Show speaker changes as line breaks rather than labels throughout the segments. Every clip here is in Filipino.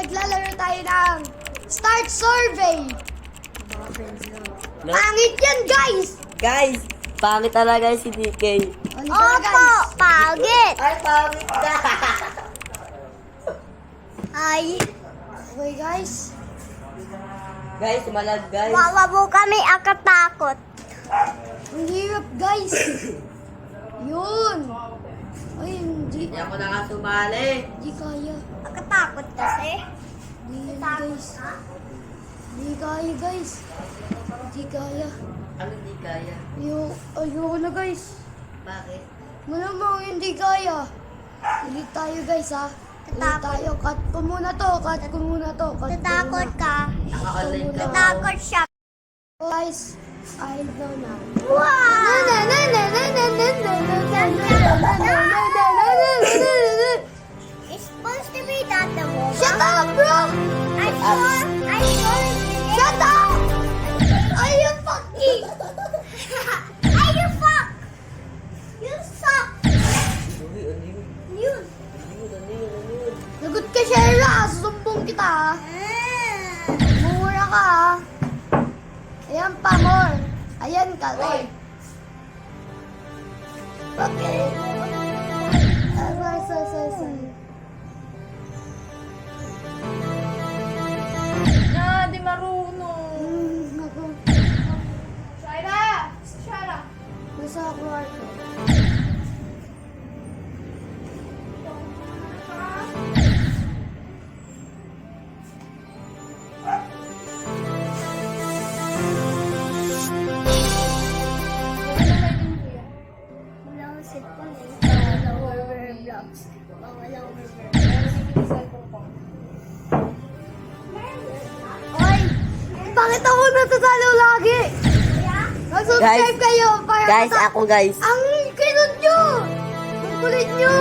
maglalaro tayo ng Start Survey. Mga friends lang.
No?
Pangit yan, guys!
Guys, pangit talaga si DK.
Opo, pangit!
Ay, pangit na.
Ay. Okay, guys.
Guys, malag guys.
Wawa po kami akatakot.
Ang hirap, guys. Yun. Ay, hindi.
Hindi ako na nga sumali.
Hindi kaya.
Akatakot kasi.
Hindi yan, guys. Hindi kaya, guys. Hindi kaya.
Ano hindi kaya?
Ayoko na, guys.
Bakit?
Malamang hindi kaya. Ulit tayo, guys, ha? Ulit tayo. Cut ko muna to. Cut ko muna to. Cut ko
Tatakot
muna.
ka.
Naka-online ka.
Tatakot siya.
Guys, I know now.
Wow! It's supposed to be that the woman.
Shut up, bro!
I saw
Shut up! Are you fucking?
Ay, you fuck! You suck!
Uy, ano yun?
You!
Ano yun?
Lagot ka, Shera. Susumbong kita, ha? Mura ka, ha? Ayan pa, more. Ayan ka, Lord. Bakit? Sorry.
Na, di marunong.
Ako.
Shaira! Shaira!
Nasa kwarto.
Wala akong cellphone eh. Bawal ang Roblox. Bawal ang Roblox.
Oy! Bakit ako natatalo lagi? Mag-subscribe
Guys,
kayo para
Guys, ako guys.
Ang kinod nyo! Ang kulit nyo!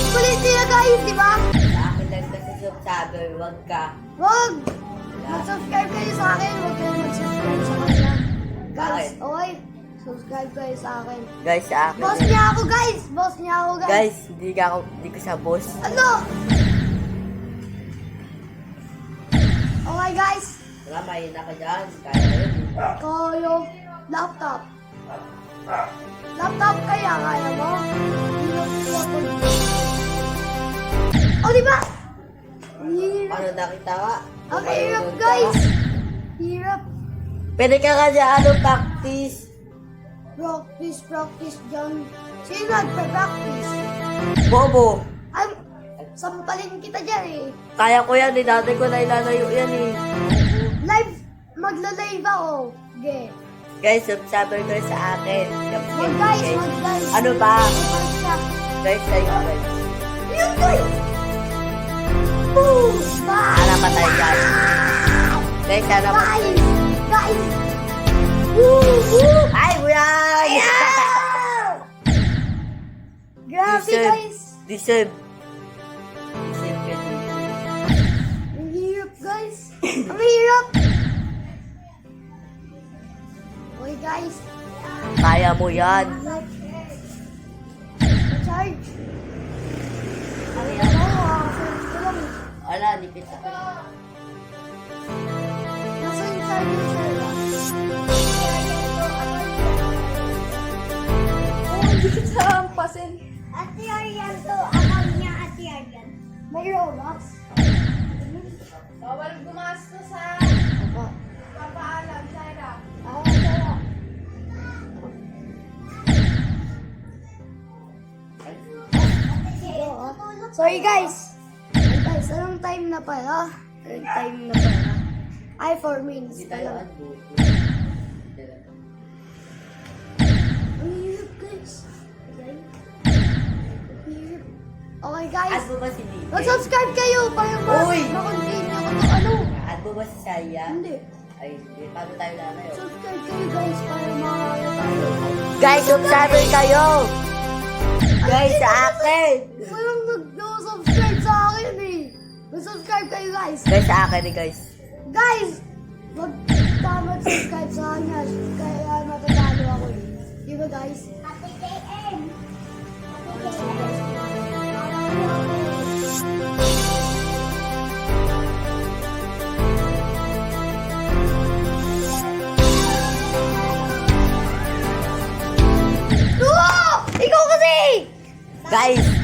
Kulit nila, guys, di ba?
Sa akin lang kasi subscriber, wag ka.
Wag! Mag-subscribe kayo sa akin. Huwag kayo mag-subscribe sa kanya. Guys,
Bakit?
okay? Subscribe kayo sa akin.
Guys, sa akin.
Boss niya ako, guys! Boss niya ako, guys!
Guys, hindi ko siya boss.
Ano? Okay, guys.
Wala, mahina ka dyan. Kaya yun.
Kaya. Laptop. Laptop kaya mo? Oh, di ba? Hirap.
Ano nakita ka?
Ang hirap, guys. Hirap.
Pwede ka nga dyan, practice.
Practice dyan. Sino nagpa-practice?
Bobo.
Ay, sampalin kita dyan eh.
Kaya ko yan, dati ko na ilalayo yan eh.
Live, magla-live ako. Okay.
Guys, subscriber kayo sa akin.
Wag guys, wag guys.
Ano ba?
Wag.
Guys, tayo guys.
Yun, guys. Boom! Bye!
Sana patay guys. Guys, sana patay.
Guys! Guys! Woo! Woo!
Ay, buyan!
Grabe, guys!
Deserve ka dito.
Ang hirap, guys! Ang hirap! Okay, guys.
Kaya mo yan.
Charge. Ay, ako, charge ko lang.
Wala, di kita.
Nasa yung charger, sir?
Oh, hindi kita hampasin.
Ate Arian to. Account niya Ate Arian.
May Robux?
Bawal gumastos sa
Opo.
papaalam, Shaira.
Kaya. Sorry guys! Hey guys, anong time na pala? Anong time na pala? Ay, 4 minutes
Hindi
pa
tayo
lang.
adult.
Ang hirap guys. Okay? Ang hirap. Okay guys,
Add mo ba si DK?
mag-subscribe kayo para
Uy!
ma-continue ko to ano.
Add mo ba si Saya?
Hindi.
Ay, hindi. Paano tayo lalayo?
Subscribe kayo guys para makakaya tayo.
Guys, subscriber kayo! Guys, sa akin!
Walang nag-subscribe sa akin eh. Mag-subscribe kayo guys.
Guys, sa akin eh, guys.
Guys! Mag-subscribe sa kanya. Kaya natatalo ako eh. Di ba guys?
Ate KM. Ate
So,
KM.
guys,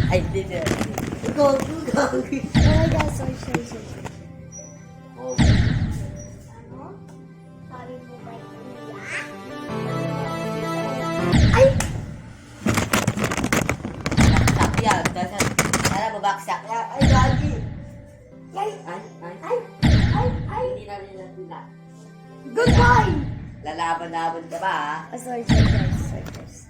Ay, hindi na. Go.
Oh my God, sorry.
Oh.
Ano? Sabi mo ba kuya?
Ay!
Baksak yan. Sana babaksak yan. Ay, lagi.
Ay!
Ay. Hindi na nila.
Goodbye!
Lalaban-laban ka ba, ha?
Ah, sorry guys.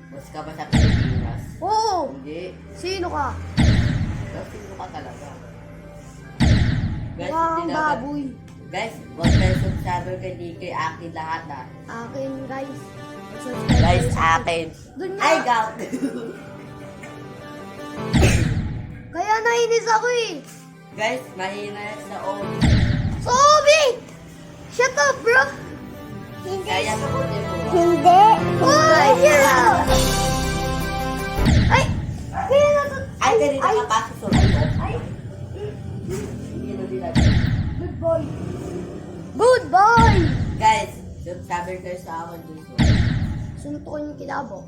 Boss ka ba sa Pilipinas?
Oo!
Hindi.
Sino ka?
Pero sino ka talaga? Guys,
Mukhang
hindi na.
baboy.
Guys, huwag kayo subscriber kay DK. Akin lahat, ha?
Akin, guys.
Guys, akin.
Doon nga.
Ay, gawin.
Kaya nainis ako eh.
Guys, mahina yan sa OB.
Sobi! Shut up, bro!
Kaya sagutin mo ba?
Hindi.
Oh, yeah! Ay! Kaya natin...
Ay, kanina ka pa susunod ko.
Ay!
Hindi na nila.
Good boy! Good boy!
Guys, subscriber kayo sa akin dito.
Suntukin yung kilabo.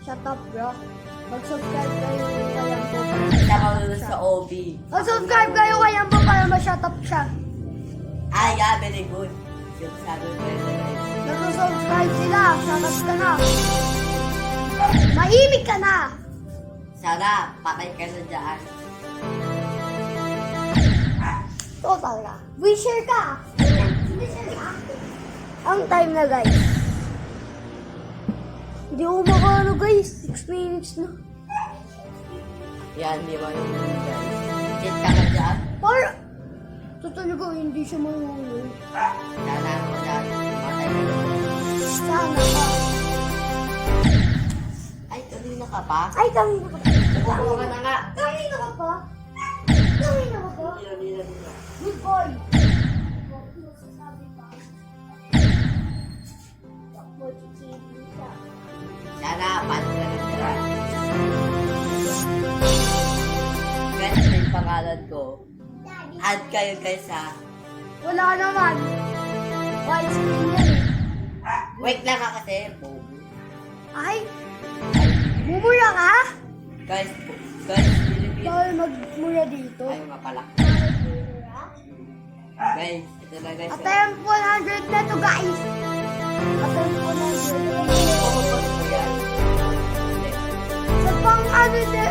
Shut up, bro. Mag-subscribe kayo kay Yambo
Siya marunong sa OB.
Mag-subscribe kayo kay Yambo para ma-shut up siya.
Ah, yeah, very good. Subscriber kayo sa guys.
Nag-subscribe sila. Shut up ka na. Mahimik ka na.
Sana, patay ka na dyan.
Total ka. Wisher ka. Wisher ka. Ang time na, guys. Hindi ako makano, guys. 6 minutes na.
Yan, di ba yung guys? Hit ka na dyan.
Para... Totoo ko, hindi siya marunong.
Sana ako dyan. Patay ka na dyan.
Sana ka.
Ay, kanina ka pa?
Ay, kanina ka pa.
Kukuha ka na nga.
Kanina ka pa? Kanina ka pa?
Hindi na.
Good boy.
Sana, patay ka na dyan. Guys, ito yung pangalan ko. Add kayo guys ha.
Wala naman. White screen yan eh.
Wait lang ha kasi. Bobo.
Ay! Bumura ka?
Guys, Philippines.
Bawal magmura dito.
Ay, nga pala. Guys, ito na guys.
Attempt 100 na to, guys. Attempt 100.
Pumupos ko yan.
Sa pang ano na.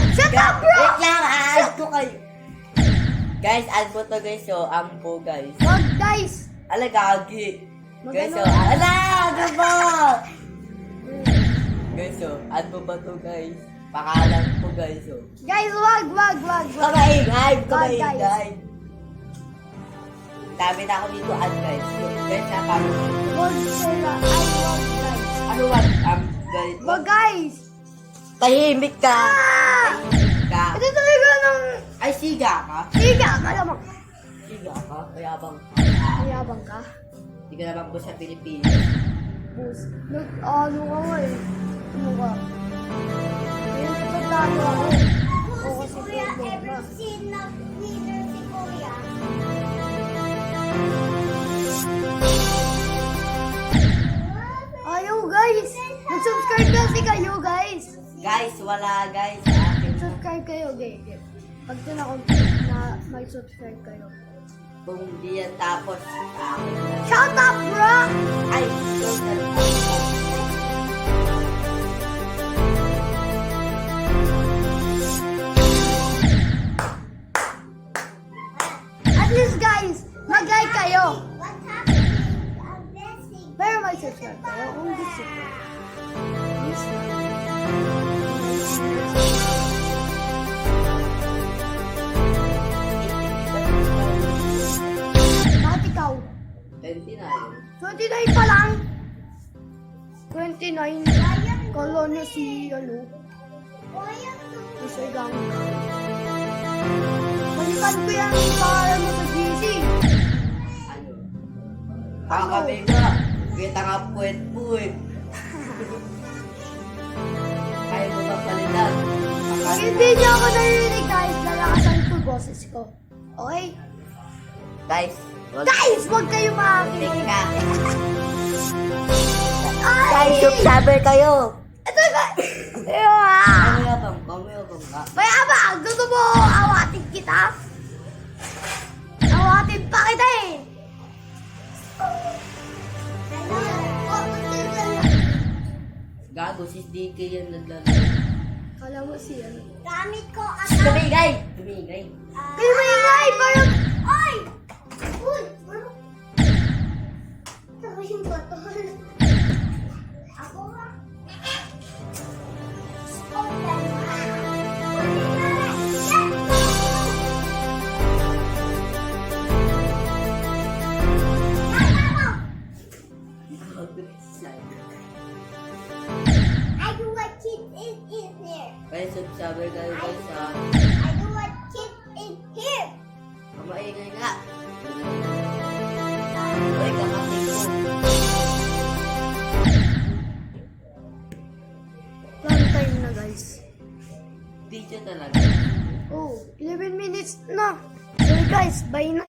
Shut
Guys,
up, bro!
wait lang, add ko kayo. Guys, add mo to guys, so, ampo guys.
Wag, guys.
Ala, gagi. Guys, so,
Magano?
ala, ano ba? Guys, so, add mo ba to guys? Pakalan ko guys, so.
Guys, wag.
Kamaingay,
guys.
kamaingay. Dami na ako dito, add guys. So, guys, na, paano?
Wag sila. Ay, wag, guys.
Ano wag, guys?
Wag, guys.
Tahimik ka.
Ah!
Tahimik ka.
Ito talaga ng...
Ay, siga ka.
Siga ka naman.
Siga ka, mayabang ka.
Mayabang ka.
Hindi ka naman po sa Pilipinas.
Bus. Ano ka nga eh. Ano ka? Ayun, nagtagtalo ako. Oo, kasi
Kuya,
Facebook
ever
na.
seen na winner si Kuya?
Ayaw, guys. Mag-subscribe kasi kayo, guys.
Guys, wala guys. Sa akin.
Subscribe kayo, guys. Pag ito na mag-subscribe kayo.
Kung di yan tapos, sa akin.
Shut up, bro!
Ay, don't
At least, guys, mag-like kayo.
What's happening? I'm blessing.
Pero mag-subscribe kayo kung gusto ko. Please. Bakit ikaw?
29.
29 pa lang. 29. Kala niya si, ano,
Kuya,
si Gang. Balikan ko yan para mo sa GC.
Ano? Kakabi nga. Kita nga puwet po eh. Kaya mo ba palitan?
Pag hindi niyo ako narinig, guys, lalakasan ko boses ko. Okay?
Guys, wag.
Guys, huwag kayo makinig.
Teka.
Ay!
Guys, subscriber kayo.
Ito ba? Yeah.
Kamayabang ka.
Mayabang! Gusto mo awatin kita? Awatin pa kita eh!
Gago, si DK yan naglaro.
Kala mo siya.
Gamit ko ang...
Tumigay! Tumigay.
Kayo maingay! Parang...
Oy! Uy! Ano? Saka yung botol. Ako nga. Open mo. I do what kid is here.
Kaya subscriber kayo guys ha.
I do what kid is here.
Kamaingay nga. Uy, kapatid ko.
Long time na guys.
Video talaga.
Oh, 11 minutes na. So guys, bye na.